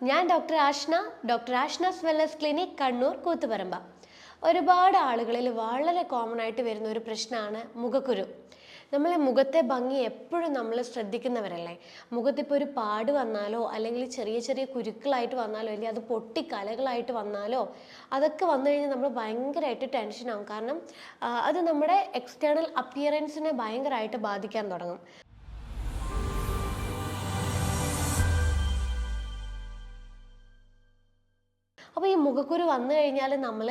ഞാൻ doctor Ashna's wellness clinic, Kannur, Koothuparamba. ഒരുപാട് ആളുകളിൽ വളരെ കോമൺ ആയിട്ട് വരുന്ന ഒരു പ്രശ്നമാണ് മുഖക്കുരു. നമ്മളെ മുഖത്തെ ഭംഗി എപ്പോഴും നമ്മൾ ശ്രദ്ധിക്കുന്നവരല്ലേ. മുഖത്തിപ്പോൾ ഒരു പാട് വന്നാലോ, അല്ലെങ്കിൽ ചെറിയ ചെറിയ കുരുക്കളായിട്ട് വന്നാലോ, അല്ലെങ്കിൽ അത് പൊട്ടിക്കലകളായിട്ട് വന്നാലോ, അതൊക്കെ വന്നു കഴിഞ്ഞാൽ നമ്മൾ ഭയങ്കരമായിട്ട് ടെൻഷനാകും. കാരണം അത് നമ്മുടെ എക്സ്റ്റേണൽ അപ്പിയറൻസിനെ ഭയങ്കരമായിട്ട് ബാധിക്കാൻ തുടങ്ങും. അപ്പോൾ ഈ മുഖക്കുരു വന്നു കഴിഞ്ഞാൽ നമ്മൾ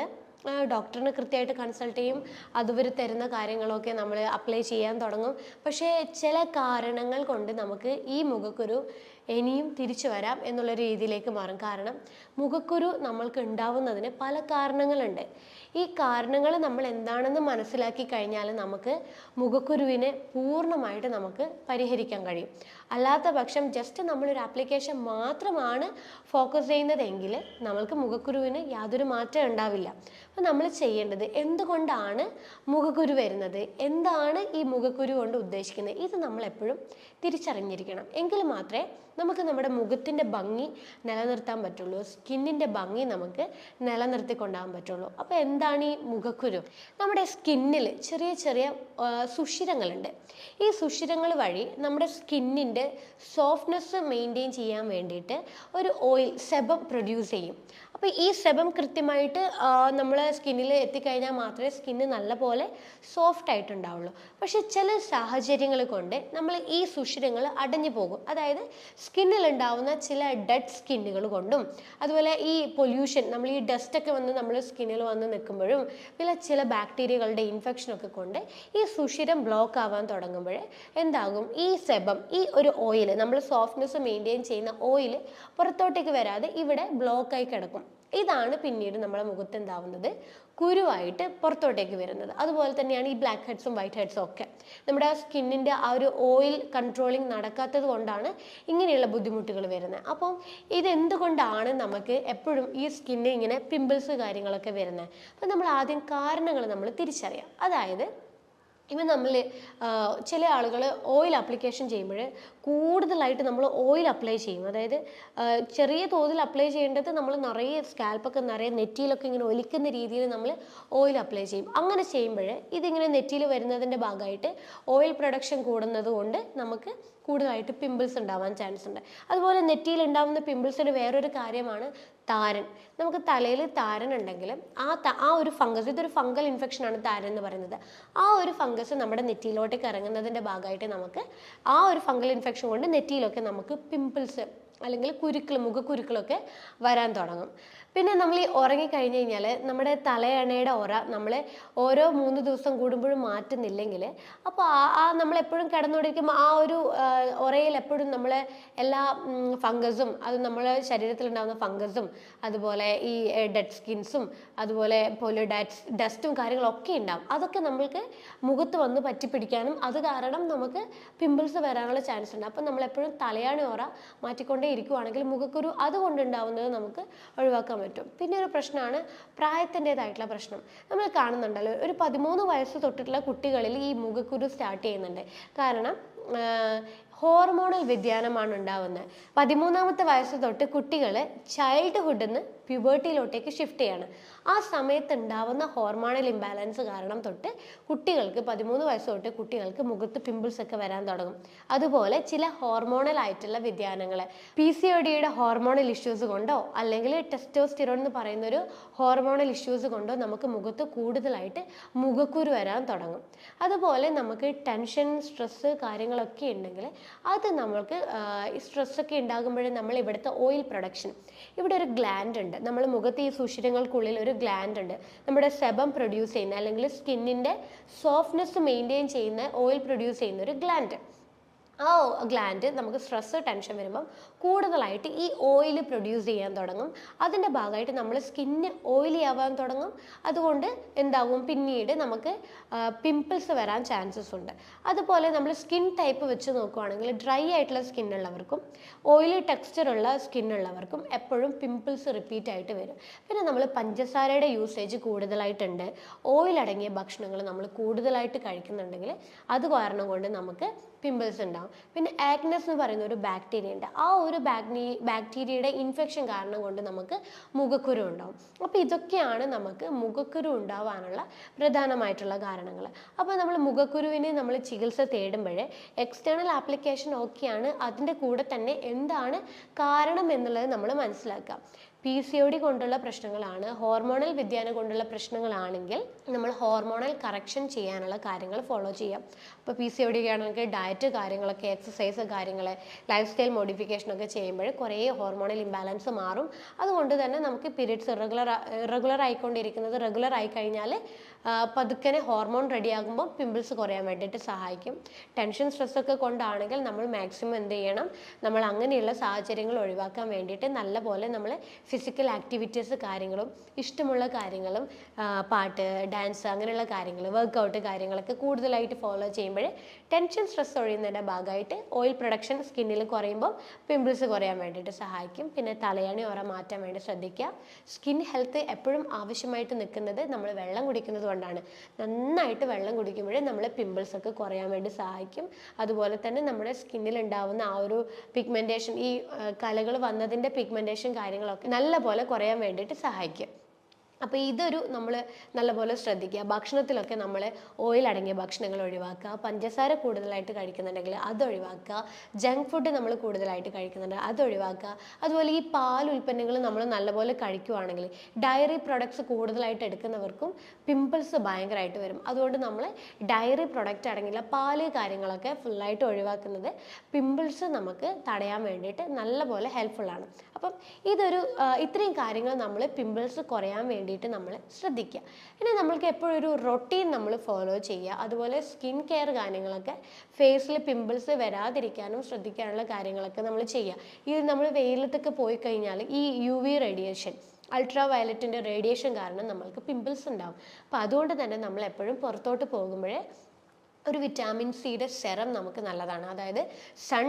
ഡോക്ടറിനെ കൃത്യമായിട്ട് കൺസൾട്ട് ചെയ്യും. അതുവരെ തരുന്ന കാര്യങ്ങളൊക്കെ നമ്മൾ അപ്ലൈ ചെയ്യാൻ തുടങ്ങും. പക്ഷേ ചില കാരണങ്ങൾ കൊണ്ട് നമുക്ക് ഈ മുഖക്കുരു ഇനിയും തിരിച്ചു വരാം എന്നുള്ള രീതിയിലേക്ക് മാറും. കാരണം മുഖക്കുരു നമ്മൾക്ക് ഉണ്ടാവുന്നതിന് പല കാരണങ്ങളുണ്ട്. ഈ കാരണങ്ങൾ നമ്മൾ എന്താണെന്ന് മനസ്സിലാക്കി കഴിഞ്ഞാൽ നമുക്ക് മുഖക്കുരുവിനെ പൂർണ്ണമായിട്ട് നമുക്ക് പരിഹരിക്കാൻ കഴിയും. അല്ലാത്ത പക്ഷം ജസ്റ്റ് നമ്മളൊരു ആപ്ലിക്കേഷൻ മാത്രമാണ് ഫോക്കസ് ചെയ്യുന്നതെങ്കിൽ നമ്മൾക്ക് മുഖക്കുരുവിന് യാതൊരു മാറ്റം ഉണ്ടാവില്ല. അപ്പോൾ നമ്മൾ ചെയ്യേണ്ടത്, എന്തുകൊണ്ടാണ് മുഖക്കുരു വരുന്നത്, എന്താണ് ഈ മുഖക്കുരു കൊണ്ട് ഉദ്ദേശിക്കുന്നത്, ഇത് നമ്മൾ എപ്പോഴും തിരിച്ചറിഞ്ഞിരിക്കണം. എങ്കിൽ മാത്രമേ നമുക്ക് നമ്മുടെ മുഖത്തിൻ്റെ ഭംഗി നിലനിർത്താൻ പറ്റുള്ളൂ, സ്കിന്നിൻ്റെ ഭംഗി നമുക്ക് നിലനിർത്തിക്കൊണ്ടാകാൻ പറ്റുള്ളൂ. അപ്പോൾ എന്താണ് ഈ മുഖക്കുരു? നമ്മുടെ സ്കിന്നിൽ ചെറിയ ചെറിയ സുഷിരങ്ങളുണ്ട്. ഈ സുഷിരങ്ങൾ വഴി നമ്മുടെ സ്കിന്നിൻ്റെ സോഫ്റ്റ്നെസ് മെയിൻറ്റെയിൻ ചെയ്യാൻ വേണ്ടിയിട്ട് ഒരു ഓയിൽ, സെബം പ്രൊഡ്യൂസ് ചെയ്യും. അപ്പോൾ ഈ സെബം കൃത്യമായിട്ട് നമ്മൾ സ്കിന്നിൽ എത്തിക്കഴിഞ്ഞാൽ മാത്രമേ സ്കിന്ന് നല്ലപോലെ സോഫ്റ്റ് ആയിട്ടുണ്ടാവുള്ളൂ. പക്ഷെ ചില സാഹചര്യങ്ങൾ കൊണ്ട് നമ്മൾ ഈ സുഷിരങ്ങൾ അടഞ്ഞു പോകും. അതായത് സ്കിന്നിൽ ഉണ്ടാവുന്ന ചില ഡെഡ് സ്കിന്നുകൾ കൊണ്ടും, അതുപോലെ ഈ പൊല്യൂഷൻ, നമ്മൾ ഈ ഡസ്റ്റൊക്കെ വന്ന് നമ്മൾ സ്കിന്നിൽ വന്ന് നിൽക്കുമ്പോഴും, പിന്നെ ചില ബാക്ടീരിയകളുടെ ഇൻഫെക്ഷനൊക്കെ കൊണ്ട് ഈ സുഷിരം ബ്ലോക്ക് ആവാൻ തുടങ്ങുമ്പോൾ എന്താകും, ഈ സെബം, ഈ ഒരു ഓയിൽ, നമ്മൾ സോഫ്റ്റ്നെസ് മെയിൻറ്റെയിൻ ചെയ്യുന്ന ഓയിൽ പുറത്തോട്ടേക്ക് വരാതെ ഇവിടെ ബ്ലോക്കായി കിടക്കും. ഇതാണ് പിന്നീട് നമ്മുടെ മുഖത്ത് എന്താവുന്നത്, കുരുവായിട്ട് പുറത്തോട്ടേക്ക് വരുന്നത്. അതുപോലെ തന്നെയാണ് ഈ ബ്ലാക്ക് ഹെഡ്സും വൈറ്റ് ഹെഡ്സും ഒക്കെ. നമ്മുടെ സ്കിന്നിൻ്റെ ആ ഒരു ഓയിൽ കൺട്രോളിങ് നടക്കാത്തത് കൊണ്ടാണ് ഇങ്ങനെയുള്ള ബുദ്ധിമുട്ടുകൾ വരുന്നത്. അപ്പം ഇതെന്തുകൊണ്ടാണ് നമുക്ക് എപ്പോഴും ഈ സ്കിന്നിൽ ഇങ്ങനെ പിമ്പിൾസ് കാര്യങ്ങളൊക്കെ വരുന്നത്? അപ്പം നമ്മൾ ആദ്യം കാരണങ്ങൾ നമ്മൾ തിരിച്ചറിയാം. അതായത് ഇവൻ നമ്മൾ ചില ആളുകൾ ഓയിൽ ആപ്ലിക്കേഷൻ ചെയ്യുമ്പോൾ കൂടുതലായിട്ട് നമ്മൾ ഓയിൽ അപ്ലൈ ചെയ്യും. അതായത് ചെറിയ തോതിൽ അപ്ലൈ ചെയ്യേണ്ടത് നമ്മൾ നിറയെ സ്കാൽപ്പൊക്കെ നിറയെ നെറ്റിയിലൊക്കെ ഇങ്ങനെ ഒലിക്കുന്ന രീതിയിൽ നമ്മൾ ഓയിൽ അപ്ലൈ ചെയ്യും. അങ്ങനെ ചെയ്യുമ്പോൾ ഇതിങ്ങനെ നെറ്റിയിൽ വരുന്നതിൻ്റെ ഭാഗമായിട്ട് ഓയിൽ പ്രൊഡക്ഷൻ കൂടുന്നത് കൊണ്ട് നമുക്ക് കൂടുതലായിട്ട് പിമ്പിൾസ് ഉണ്ടാവാൻ ചാൻസ് ഉണ്ട്. അതുപോലെ നെറ്റിയിൽ ഉണ്ടാകുന്ന പിമ്പിൾസിന് വേറൊരു കാര്യമാണ് താരൻ. നമുക്ക് തലയിൽ താരൻ ഉണ്ടെങ്കിൽ ആ ഒരു ഫംഗസ്, ഇതൊരു ഫംഗൽ ഇൻഫെക്ഷനാണ് താരൻ എന്ന് പറയുന്നത്. ആ ഒരു ഫംഗസ് നമ്മുടെ നെറ്റിയിലോട്ടേക്ക് ഇറങ്ങുന്നതിൻ്റെ ഭാഗമായിട്ട് നമുക്ക് ആ ഒരു ഫംഗൽ ഇൻഫെക്ഷൻ കൊണ്ട് നെറ്റിയിലൊക്കെ നമുക്ക് പിമ്പിൾസ് അല്ലെങ്കിൽ കുരുക്കൾ, മുഖക്കുരുക്കളൊക്കെ വരാൻ തുടങ്ങും. പിന്നെ നമ്മൾ ഈ ഉറങ്ങിക്കഴിഞ്ഞ് കഴിഞ്ഞാൽ നമ്മുടെ തലയണയുടെ ഉറ നമ്മൾ ഓരോ 3 ദിവസം കൂടുമ്പോഴും മാറ്റുന്നില്ലെങ്കിൽ, അപ്പോൾ നമ്മളെപ്പോഴും കിടന്നുകൊണ്ടിരിക്കുമ്പോൾ ആ ഒരു ഉറയിൽ എപ്പോഴും നമ്മളെ എല്ലാ ഫംഗസും, അത് നമ്മളെ ശരീരത്തിലുണ്ടാകുന്ന ഫംഗസും, അതുപോലെ ഈ ഡെഡ് സ്കിൻസും, അതുപോലെ ഡസ്റ്റും കാര്യങ്ങളൊക്കെ ഉണ്ടാകും. അതൊക്കെ നമ്മൾക്ക് മുഖത്ത് വന്ന് പറ്റിപ്പിടിക്കാനും അത് കാരണം നമുക്ക് പിമ്പിൾസ് വരാനുള്ള ചാൻസ് ഉണ്ട്. അപ്പം നമ്മളെപ്പോഴും തലയാണി ഉറ മാറ്റിക്കൊണ്ടേ ഇരിക്കുവാണെങ്കിൽ മുഖക്കുരു അതുകൊണ്ടുണ്ടാവുന്നത് നമുക്ക് ഒഴിവാക്കാൻ പറ്റും. പിന്നെ ഒരു പ്രശ്നമാണ് പ്രായത്തിൻ്റെതായിട്ടുള്ള പ്രശ്നം. നമ്മൾ കാണുന്നുണ്ടല്ലോ, ഒരു 13 വയസ്സ് തൊട്ടിട്ടുള്ള കുട്ടികളിൽ ഈ മുഖക്കുരു സ്റ്റാർട്ട് ചെയ്യുന്നുണ്ട്. കാരണം ഹോർമോണൽ വ്യതിയാനമാണ് ഉണ്ടാവുന്നത്. 13ാമത്തെ വയസ്സ് തൊട്ട് കുട്ടികൾ ചൈൽഡ്ഹുഡിൽ നിന്ന് പ്യൂബർട്ടിയിലോട്ടേക്ക് ഷിഫ്റ്റ് ചെയ്യാണ്. ആ സമയത്ത് ഉണ്ടാവുന്ന ഹോർമോണൽ ഇംബാലൻസ് കാരണം തൊട്ട് കുട്ടികൾക്ക് 13 വയസ്സ് തൊട്ട് കുട്ടികൾക്ക് മുഖത്ത് പിമ്പിൾസ് ഒക്കെ വരാൻ തുടങ്ങും. അതുപോലെ ചില ഹോർമോണൽ ആയിട്ടുള്ള വ്യതിയാനങ്ങൾ, PCODയുടെ ഹോർമോണൽ ഇഷ്യൂസ് കൊണ്ടോ അല്ലെങ്കിൽ ടെസ്റ്റോസ്റ്റിറോൺ എന്ന് പറയുന്നൊരു ഹോർമോണൽ ഇഷ്യൂസ് കൊണ്ടോ നമുക്ക് മുഖത്ത് കൂടുതലായിട്ട് മുഖക്കുരു വരാൻ തുടങ്ങും. അതുപോലെ നമുക്ക് ടെൻഷൻ, സ്ട്രെസ്സ് കാര്യങ്ങളൊക്കെ ഉണ്ടെങ്കിൽ അത് നമ്മൾക്ക് സ്ട്രെസ്സൊക്കെ ഉണ്ടാകുമ്പോഴേ നമ്മൾ ഇവിടുത്തെ ഓയിൽ പ്രൊഡക്ഷൻ, ഇവിടെ ഒരു ഗ്ലാൻഡ് ഉണ്ട്, നമ്മൾ മുഖത്ത് ഈ സുഷിരങ്ങൾക്കുള്ളിൽ ഒരു ഗ്ലാൻഡ് ഉണ്ട്, നമ്മുടെ സെബം പ്രൊഡ്യൂസ് ചെയ്യുന്ന അല്ലെങ്കിൽ സ്കിന്നിൻ്റെ സോഫ്റ്റ്നെസ് മെയിൻറ്റെയിൻ ചെയ്യുന്ന ഓയിൽ പ്രൊഡ്യൂസ് ചെയ്യുന്ന ഒരു ഗ്ലാൻഡ്. ആ ഗ്ലാൻഡ് നമുക്ക് സ്ട്രെസ്, ടെൻഷൻ വരുമ്പം കൂടുതലായിട്ട് ഈ ഓയിൽ പ്രൊഡ്യൂസ് ചെയ്യാൻ തുടങ്ങും. അതിൻ്റെ ഭാഗമായിട്ട് നമ്മൾ സ്കിന്ന് ഓയിലി ആവാൻ തുടങ്ങും. അതുകൊണ്ട് എന്താകും, പിന്നീട് നമുക്ക് പിമ്പിൾസ് വരാൻ ചാൻസസ് ഉണ്ട്. അതുപോലെ നമ്മൾ സ്കിൻ ടൈപ്പ് വെച്ച് നോക്കുകയാണെങ്കിൽ ഡ്രൈ ആയിട്ടുള്ള സ്കിന്നുള്ളവർക്കും ഓയിലി ടെക്സ്ചറുള്ള സ്കിന്നുള്ളവർക്കും എപ്പോഴും പിമ്പിൾസ് റിപ്പീറ്റ് ആയിട്ട് വരും. പിന്നെ നമ്മൾ പഞ്ചസാരയുടെ യൂസേജ് കൂടുതലായിട്ടുണ്ട്, ഓയിൽ അടങ്ങിയ ഭക്ഷണങ്ങൾ നമ്മൾ കൂടുതലായിട്ട് കഴിക്കുന്നുണ്ടെങ്കിൽ അത് കാരണം കൊണ്ട് നമുക്ക് പിമ്പിൾസ് ഉണ്ടാവും. പിന്നെ ആക്നസ് എന്ന് പറയുന്ന ഒരു ബാക്ടീരിയ ഉണ്ട്. ആ ഒരു ബാക്ടീരിയയുടെ ഇൻഫെക്ഷൻ കാരണം കൊണ്ട് നമുക്ക് മുഖക്കുരു ഉണ്ടാവും. അപ്പോൾ ഇതൊക്കെയാണ് നമുക്ക് മുഖക്കുരു ഉണ്ടാവാനുള്ള പ്രധാനമായിട്ടുള്ള കാരണങ്ങൾ. അപ്പോൾ നമ്മൾ മുഖക്കുരുവിന് നമ്മൾ ചികിത്സ തേടുമ്പോഴേ എക്സ്റ്റേണൽ ആപ്ലിക്കേഷൻ ഓക്കെയാണ്, അതിൻ്റെ കൂടെ തന്നെ എന്താണ് കാരണം എന്നുള്ളത് നമ്മൾ മനസ്സിലാക്കുക. PCOD കൊണ്ടുള്ള പ്രശ്നങ്ങളാണ്, ഹോർമോണൽ വ്യതിയാനം കൊണ്ടുള്ള പ്രശ്നങ്ങളാണെങ്കിൽ നമ്മൾ ഹോർമോണൽ കറക്ഷൻ ചെയ്യാനുള്ള കാര്യങ്ങൾ ഫോളോ ചെയ്യാം. അപ്പോൾ PCOD ആണെങ്കിൽ ഡയറ്റ് കാര്യങ്ങളൊക്കെ, എക്സസൈസ് കാര്യങ്ങൾ, ലൈഫ് സ്റ്റൈൽ മോഡിഫിക്കേഷനൊക്കെ ചെയ്യുമ്പോൾ കുറേ ഹോർമോണൽ ഇംബാലൻസ് മാറും. അതുകൊണ്ട് തന്നെ നമുക്ക് പീരിയഡ്സ് ഇറഗുലർ ആയിക്കൊണ്ടിരിക്കുന്നത് റെഗുലർ ആയി കഴിഞ്ഞാൽ പതുക്കനെ ഹോർമോൺ റെഡിയാകുമ്പോൾ പിമ്പിൾസ് കുറയാൻ വേണ്ടിയിട്ട് സഹായിക്കും. ടെൻഷൻ സ്ട്രെസ്സൊക്കെ കൊണ്ടാണെങ്കിൽ നമ്മൾ മാക്സിമം എന്ത് ചെയ്യണം, നമ്മൾ അങ്ങനെയുള്ള സാഹചര്യങ്ങൾ ഒഴിവാക്കാൻ വേണ്ടിയിട്ട് നല്ല പോലെ നമ്മൾ ഫിസിക്കൽ ആക്ടിവിറ്റീസ് കാര്യങ്ങളും ഇഷ്ടമുള്ള കാര്യങ്ങളും പാട്ട്, ഡാൻസ് അങ്ങനെയുള്ള കാര്യങ്ങൾ, വർക്കൗട്ട് കാര്യങ്ങളൊക്കെ കൂടുതലായിട്ട് ഫോളോ ചെയ്യുമ്പോൾ ടെൻഷൻ സ്ട്രെസ് ഒഴിയുന്നതിൻ്റെ ഭാഗമായിട്ട് ഓയിൽ പ്രൊഡക്ഷൻ സ്കിന്നിൽ കുറയുമ്പോൾ പിമ്പിൾസ് കുറയാൻ വേണ്ടിയിട്ട് സഹായിക്കും. പിന്നെ തലയണ ഓറ മാറ്റാൻ വേണ്ടി ശ്രദ്ധിക്കുക. സ്കിൻ ഹെൽത്ത് എപ്പോഴും ആവശ്യമായിട്ട് നിൽക്കുന്നത് നമ്മൾ വെള്ളം കുടിക്കുന്നത് കൊണ്ടാണ്. നന്നായിട്ട് വെള്ളം കുടിക്കുമ്പോഴേ നമ്മളെ പിമ്പിൾസ് ഒക്കെ കുറയാൻ വേണ്ടി സഹായിക്കും. അതുപോലെ തന്നെ നമ്മുടെ സ്കിന്നിൽ ഉണ്ടാവുന്ന ആ ഒരു പിഗ്മെൻറ്റേഷൻ, ഈ കലകൾ വന്നതിൻ്റെ പിഗ്മെൻറ്റേഷൻ കാര്യങ്ങളൊക്കെ നല്ലപോലെ കുറയാൻ വേണ്ടിയിട്ട് സഹായിക്കും. അപ്പോൾ ഇതൊരു നമ്മൾ നല്ലപോലെ ശ്രദ്ധിക്കുക. ഭക്ഷണത്തിലൊക്കെ നമ്മൾ ഓയിൽ അടങ്ങിയ ഭക്ഷണങ്ങൾ ഒഴിവാക്കുക, പഞ്ചസാര കൂടുതലായിട്ട് കഴിക്കുന്നുണ്ടെങ്കിൽ അത് ഒഴിവാക്കുക, ജങ്ക് ഫുഡ് നമ്മൾ കൂടുതലായിട്ട് കഴിക്കുന്നുണ്ടെങ്കിൽ അത് ഒഴിവാക്കുക. അതുപോലെ ഈ പാൽ ഉൽപ്പന്നങ്ങൾ നമ്മൾ നല്ലപോലെ കഴിക്കുകയാണെങ്കിൽ, ഡയറി പ്രൊഡക്ട്സ് കൂടുതലായിട്ട് എടുക്കുന്നവർക്കും പിമ്പിൾസ് ഭയങ്കരമായിട്ട് വരും. അതുകൊണ്ട് നമ്മൾ ഡയറി പ്രൊഡക്റ്റ് അടങ്ങിയുള്ള പാല് കാര്യങ്ങളൊക്കെ ഫുള്ളായിട്ട് ഒഴിവാക്കുന്നത് പിമ്പിൾസ് നമുക്ക് തടയാൻ വേണ്ടിയിട്ട് നല്ലപോലെ ഹെൽപ്ഫുള്ളാണ്. അപ്പം ഇത്രയും കാര്യങ്ങൾ നമ്മൾ പിമ്പിൾസ് കുറയാൻ വേണ്ടിയിട്ട് നമ്മൾ ശ്രദ്ധിക്കുക. പിന്നെ നമ്മൾക്ക് എപ്പോഴും ഒരു റൊട്ടീൻ നമ്മൾ ഫോളോ ചെയ്യുക. അതുപോലെ സ്കിൻ കെയർ കാര്യങ്ങളൊക്കെ, ഫേസിൽ പിമ്പിൾസ് വരാതിരിക്കാനും ശ്രദ്ധിക്കാനുള്ള കാര്യങ്ങളൊക്കെ നമ്മൾ ചെയ്യുക. ഈ നമ്മൾ വെയിലത്തൊക്കെ പോയി കഴിഞ്ഞാൽ ഈ UV റേഡിയേഷൻ, അൾട്രാ വയലറ്റിൻ്റെ റേഡിയേഷൻ കാരണം നമ്മൾക്ക് പിമ്പിൾസ് ഉണ്ടാവും. അപ്പോൾ അതുകൊണ്ട് തന്നെ നമ്മൾ എപ്പോഴും പുറത്തോട്ട് പോകുമ്പോഴേ ഒരു വിറ്റാമിൻ സിയുടെ സെറം നമുക്ക് നല്ലതാണ്. അതായത് സൺ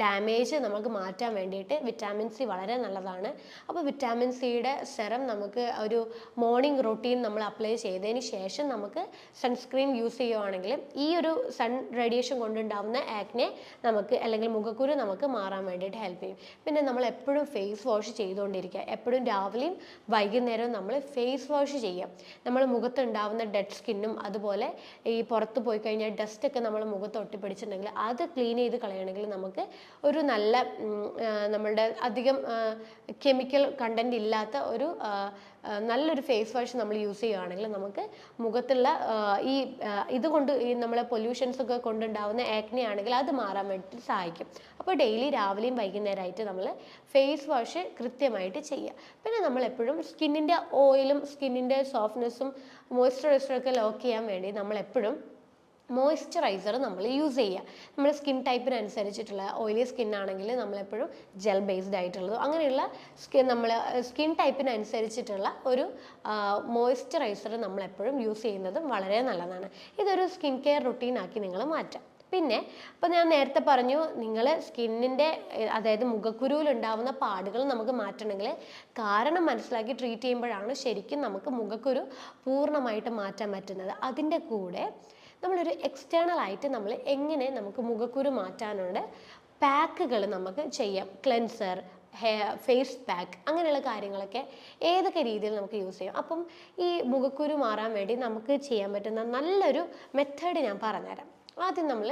ഡാമേജ് നമുക്ക് മാറ്റാൻ വേണ്ടിയിട്ട് വിറ്റാമിൻ സി വളരെ നല്ലതാണ്. അപ്പോൾ വിറ്റാമിൻ സിയുടെ സെറം നമുക്ക് ഒരു മോർണിംഗ് റൊട്ടീൻ നമ്മൾ അപ്ലൈ ചെയ്തതിന് ശേഷം നമുക്ക് സൺസ്ക്രീൻ യൂസ് ചെയ്യുവാണെങ്കിൽ ഈ ഒരു സൺ റേഡിയേഷൻ കൊണ്ടുണ്ടാവുന്ന ആക്നെ നമുക്ക്, അല്ലെങ്കിൽ മുഖക്കുരു നമുക്ക് മാറാൻ വേണ്ടിയിട്ട് ഹെൽപ്പ് ചെയ്യും. പിന്നെ നമ്മൾ എപ്പോഴും ഫേസ് വാഷ് ചെയ്തുകൊണ്ടിരിക്കുക. എപ്പോഴും രാവിലെയും വൈകുന്നേരവും നമ്മൾ ഫേസ് വാഷ് ചെയ്യാം. നമ്മൾ മുഖത്തുണ്ടാവുന്ന ഡെഡ് സ്കിന്നും അതുപോലെ ഈ പുറത്ത് പോയി കഴിഞ്ഞാൽ ഡസ്റ്റൊക്കെ നമ്മൾ മുഖത്ത് ഒട്ടിപ്പിടിച്ചിട്ടുണ്ടെങ്കിൽ അത് ക്ലീൻ ചെയ്ത് കളയണമെങ്കിൽ നമുക്ക് ഒരു നല്ല നമ്മളുടെ അധികം കെമിക്കൽ കണ്ടന്റ് ഇല്ലാത്ത ഒരു നല്ലൊരു ഫേസ് വാഷ് നമ്മൾ യൂസ് ചെയ്യുകയാണെങ്കിൽ നമുക്ക് മുഖത്തുള്ള ഇതുകൊണ്ട് ഈ നമ്മളെ പൊല്യൂഷൻസ് ഒക്കെ കൊണ്ടുണ്ടാവുന്ന ആക്നെ ആണെങ്കിൽ അത് മാറാൻ വേണ്ടിയിട്ട് സഹായിക്കും. അപ്പോൾ ഡെയിലി രാവിലെയും വൈകുന്നേരമായിട്ട് നമ്മൾ ഫേസ് വാഷ് കൃത്യമായിട്ട് ചെയ്യുക. പിന്നെ നമ്മൾ എപ്പോഴും സ്കിന്നിൻ്റെ ഓയിലും സ്കിന്നിൻ്റെ സോഫ്റ്റ്നെസ്സും മോയ്സ്ചറൈസറൊക്കെ ലോക്ക് ചെയ്യാൻ വേണ്ടി നമ്മൾ എപ്പോഴും മോയ്സ്ചറൈസർ നമ്മൾ യൂസ് ചെയ്യുക. നമ്മുടെ സ്കിൻ ടൈപ്പിനനുസരിച്ചിട്ടുള്ള ഓയിലി സ്കിൻ ആണെങ്കിൽ നമ്മളെപ്പോഴും ജെൽ ബേസ്ഡ് ആയിട്ടുള്ളത് അങ്ങനെയുള്ള സ്കിൻ ടൈപ്പിനനുസരിച്ചിട്ടുള്ള ഒരു മോയ്സ്ചറൈസർ നമ്മളെപ്പോഴും യൂസ് ചെയ്യുന്നതും വളരെ നല്ലതാണ്. ഇതൊരു സ്കിൻ കെയർ റുട്ടീനാക്കി നിങ്ങൾ മാറ്റാം. പിന്നെ അപ്പോൾ ഞാൻ നേരത്തെ പറഞ്ഞു, നിങ്ങൾ സ്കിന്നിൻ്റെ അതായത് മുഖക്കുരുവിലുണ്ടാവുന്ന പാടുകൾ നമുക്ക് മാറ്റണമെങ്കിൽ കാരണം മനസ്സിലാക്കി ട്രീറ്റ് ചെയ്യുമ്പോഴാണ് ശരിക്കും നമുക്ക് മുഖക്കുരു പൂർണ്ണമായിട്ട് മാറ്റാൻ പറ്റുന്നത്. അതിൻ്റെ കൂടെ നമ്മളൊരു എക്സ്റ്റേണൽ ആയിട്ട് നമ്മൾ എങ്ങനെ നമുക്ക് മുഖക്കുരു മാറ്റാനുണ്ട് പാക്കുകൾ നമുക്ക് ചെയ്യാം. ക്ലെൻസർ, ഫേസ് പാക്ക് അങ്ങനെയുള്ള കാര്യങ്ങളൊക്കെ ഏതൊക്കെ രീതിയിൽ നമുക്ക് യൂസ് ചെയ്യാം. അപ്പം ഈ മുഖക്കുരു മാറാൻ വേണ്ടി നമുക്ക് ചെയ്യാൻ പറ്റുന്ന നല്ലൊരു മെത്തേഡ് ഞാൻ പറഞ്ഞുതരാം. ആദ്യം നമ്മൾ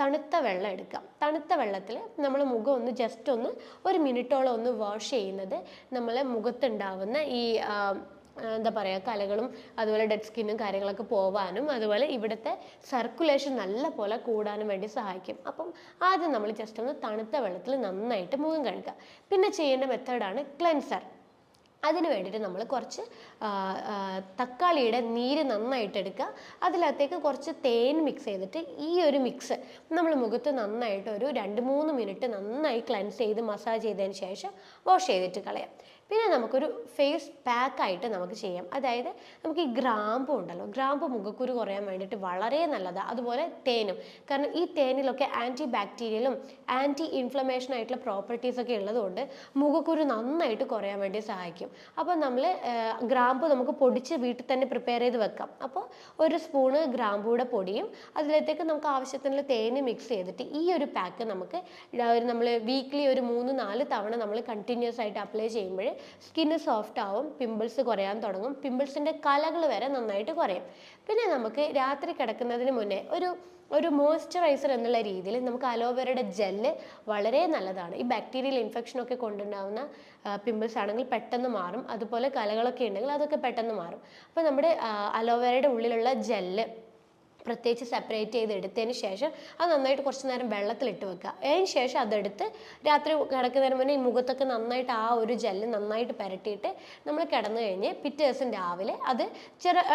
തണുത്ത വെള്ളം എടുക്കാം. തണുത്ത വെള്ളത്തിൽ നമ്മൾ മുഖം ഒന്ന് ജസ്റ്റ് ഒന്ന് ഒരു മിനിറ്റോളം ഒന്ന് വാഷ് ചെയ്യുന്നത് നമ്മളെ മുഖത്തുണ്ടാവുന്ന ഈ എന്താ പറയുക കലകളും അതുപോലെ ഡെഡ് സ്കിന്നും കാര്യങ്ങളൊക്കെ പോവാനും അതുപോലെ ഇവിടുത്തെ സർക്കുലേഷൻ നല്ല പോലെ കൂടാനും വേണ്ടി സഹായിക്കും. അപ്പം ആദ്യം നമ്മൾ ജസ്റ്റ് ഒന്ന് തണുത്ത വെള്ളത്തിൽ നന്നായിട്ട് മുഖം കഴുകുക. പിന്നെ ചെയ്യേണ്ട മെത്തേഡാണ് ക്ലെൻസർ. അതിന് വേണ്ടിയിട്ട് നമ്മൾ കുറച്ച് തക്കാളിയുടെ നീര് നന്നായിട്ട് എടുക്കുക. അതിനകത്തേക്ക് കുറച്ച് തേൻ മിക്സ് ചെയ്തിട്ട് ഈ ഒരു മിക്സ് നമ്മൾ മുഖത്ത് നന്നായിട്ട് ഒരു 2-3 മിനിറ്റ് നന്നായി ക്ലെൻസ് ചെയ്ത് മസാജ് ചെയ്തതിന് ശേഷം വാഷ് ചെയ്തിട്ട് കളയാം. പിന്നെ നമുക്കൊരു ഫേസ് പാക്കായിട്ട് നമുക്ക് ചെയ്യാം. അതായത് നമുക്ക് ഈ ഗ്രാമ്പു ഉണ്ടല്ലോ, ഗ്രാമ്പു മുഖക്കുരു കുറയാൻ വേണ്ടിയിട്ട് വളരെ നല്ലതാണ്. അതുപോലെ തേനും, കാരണം ഈ തേനിലൊക്കെ ആൻറ്റി ബാക്ടീരിയലും ആൻറ്റി ഇൻഫ്ലമേഷൻ ആയിട്ടുള്ള പ്രോപ്പർട്ടീസ് ഒക്കെ ഉള്ളതുകൊണ്ട് മുഖക്കുരു നന്നായിട്ട് കുറയാൻ വേണ്ടി സഹായിക്കും. അപ്പോൾ നമ്മൾ ഗ്രാമ്പു നമുക്ക് പൊടിച്ച് വീട്ടിൽ തന്നെ പ്രിപ്പയർ ചെയ്ത് വെക്കാം. അപ്പോൾ ഒരു സ്പൂണ് ഗ്രാമ്പൂടെ പൊടിയും അതിലേക്ക് നമുക്ക് ആവശ്യത്തിനുള്ള തേന് മിക്സ് ചെയ്തിട്ട് ഈ ഒരു പാക്ക് നമുക്ക് നമ്മൾ വീക്ക്ലി ഒരു 3-4 തവണ നമ്മൾ കണ്ടിന്യൂസ് ആയിട്ട് അപ്ലൈ ചെയ്യുമ്പോൾ സ്കിന്ന് സോഫ്റ്റ് ആവും, പിമ്പിൾസ് കുറയാൻ തുടങ്ങും, പിമ്പിൾസിൻ്റെ കലകൾ വരെ നന്നായിട്ട് കുറയും. പിന്നെ നമുക്ക് രാത്രി കിടക്കുന്നതിന് മുന്നേ ഒരു മോയ്സ്ചറൈസർ എന്നുള്ള രീതിയിൽ നമുക്ക് അലോവേരയുടെ ജെല്ല് വളരെ നല്ലതാണ്. ഈ ബാക്ടീരിയൽ ഇൻഫെക്ഷനൊക്കെ കൊണ്ടുണ്ടാകുന്ന പിമ്പിൾസ് ആണെങ്കിൽ പെട്ടെന്ന് മാറും, അതുപോലെ കലകളൊക്കെ ഉണ്ടെങ്കിൽ അതൊക്കെ പെട്ടെന്ന് മാറും. അപ്പോൾ നമ്മുടെ അലോവേരയുടെ ഉള്ളിലുള്ള ജെല്ല് പ്രത്യേകിച്ച് സെപ്പറേറ്റ് ചെയ്ത് എടുത്തതിന് ശേഷം അത് നന്നായിട്ട് കുറച്ച് നേരം വെള്ളത്തിലിട്ട് വെക്കുക. അതിന് ശേഷം അതെടുത്ത് രാത്രി കിടക്കുന്നതിന് മുന്നേ ഈ മുഖത്തൊക്കെ നന്നായിട്ട് ആ ഒരു ജെല്ല് നന്നായിട്ട് പുരട്ടിയിട്ട് നമ്മൾ കിടന്നു കഴിഞ്ഞ് പിറ്റേ ദിവസം രാവിലെ അത്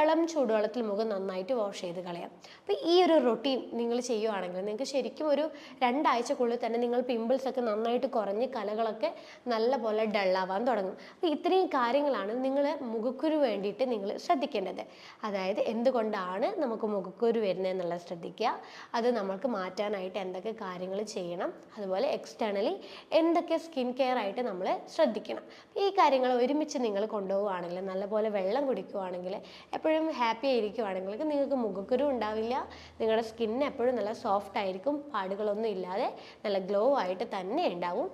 ഇളം ചൂടുവെള്ളത്തിൽ മുഖം നന്നായിട്ട് വാഷ് ചെയ്ത് കളയാം. അപ്പോൾ ഈ ഒരു റൊട്ടീൻ നിങ്ങൾ ചെയ്യുവാണെങ്കിൽ നിങ്ങൾക്ക് ശരിക്കും ഒരു 2 ആഴ്ചക്കുള്ളിൽ തന്നെ നിങ്ങൾ പിമ്പിൾസ് ഒക്കെ നന്നായിട്ട് കുറഞ്ഞ് കലകളൊക്കെ നല്ലപോലെ ഡള്ളാവാൻ തുടങ്ങും. അപ്പോൾ ഇത്രയും കാര്യങ്ങളാണ് നിങ്ങൾ മുഖക്കുരു വേണ്ടിയിട്ട് നിങ്ങൾ ശ്രദ്ധിക്കേണ്ടത്. അതായത് എന്തുകൊണ്ടാണ് നമുക്ക് മുഖക്കുരു വരുന്നതെന്നുള്ളത് ശ്രദ്ധിക്കുക, അത് നമുക്ക് മാറ്റാനായിട്ട് എന്തൊക്കെ കാര്യങ്ങൾ ചെയ്യണം, അതുപോലെ എക്സ്റ്റേണലി എന്തൊക്കെ സ്കിൻ കെയർ ആയിട്ട് നമ്മൾ ശ്രദ്ധിക്കണം. ഈ കാര്യങ്ങൾ ഒരുമിച്ച് നിങ്ങൾ കൊണ്ടുപോവുകയാണെങ്കിൽ, നല്ലപോലെ വെള്ളം കുടിക്കുകയാണെങ്കിൽ, എപ്പോഴും ഹാപ്പി ആയിരിക്കുവാണെങ്കിൽ നിങ്ങൾക്ക് മുഖക്കുരു ഉണ്ടാവില്ല, നിങ്ങളുടെ സ്കിൻ എപ്പോഴും നല്ല സോഫ്റ്റ് ആയിരിക്കും, പാടുകളൊന്നും ഇല്ലാതെ നല്ല ഗ്ലോ ആയിട്ട് തന്നെ ഉണ്ടാവും.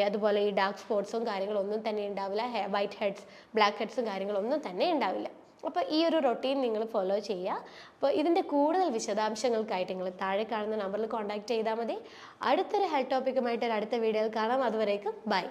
അതുപോലെ ഈ ഡാർക്ക് സ്പോട്ട്സും കാര്യങ്ങളൊന്നും തന്നെ ഉണ്ടാവില്ല, വൈറ്റ് ഹെഡ്സ് ബ്ലാക്ക് ഹെഡ്സും കാര്യങ്ങളൊന്നും തന്നെ ഉണ്ടാവില്ല. അപ്പോൾ ഈ ഒരു റൊട്ടീൻ നിങ്ങൾ ഫോളോ ചെയ്യുക. അപ്പോൾ ഇതിൻ്റെ കൂടുതൽ വിശദാംശങ്ങൾക്കായിട്ട് നിങ്ങൾ താഴെ കാണുന്ന നമ്പറിൽ കോൺടാക്ട് ചെയ്താൽ മതി. അടുത്തൊരു ഹെൽത്ത് ടോപ്പിക്കുമായിട്ട് അടുത്ത വീഡിയോയിൽ കാണാം. അതുവരേക്കും ബൈ.